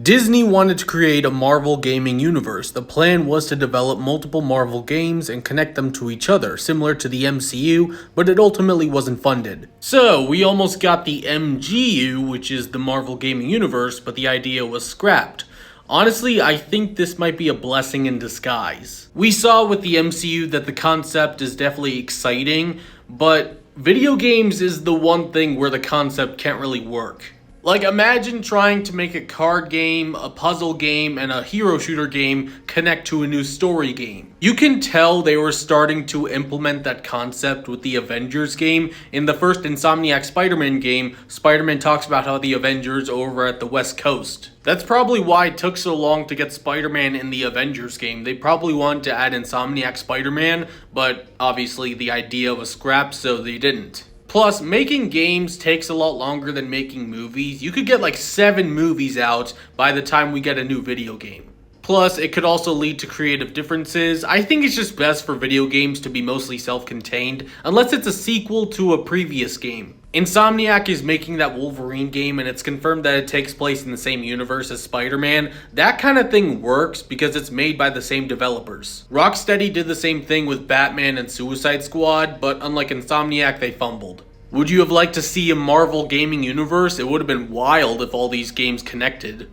Disney wanted to create a Marvel gaming universe. The plan was to develop multiple Marvel games and connect them to each other, similar to the MCU, but it ultimately wasn't funded. So, we almost got the MGU, which is the Marvel gaming universe, but the idea was scrapped. Honestly, I think this might be a blessing in disguise. We saw with the MCU that the concept is definitely exciting, but video games is the one thing where the concept can't really work. Like, imagine trying to make a card game, a puzzle game, and a hero shooter game connect to a new story game. You can tell they were starting to implement that concept with the Avengers game. In the first Insomniac Spider-Man game, Spider-Man talks about how the Avengers are over at the West Coast. That's probably why it took so long to get Spider-Man in the Avengers game. They probably wanted to add Insomniac Spider-Man, but obviously the idea was scrapped, so they didn't. Plus, making games takes a lot longer than making movies. You could get like 7 movies out by the time we get a new video game. Plus, it could also lead to creative differences. I think it's just best for video games to be mostly self-contained, unless it's a sequel to a previous game. Insomniac is making that Wolverine game, and it's confirmed that it takes place in the same universe as Spider-Man. That kind of thing works because it's made by the same developers. Rocksteady did the same thing with Batman and Suicide Squad, but unlike Insomniac, they fumbled. Would you have liked to see a Marvel gaming universe? It would have been wild if all these games connected.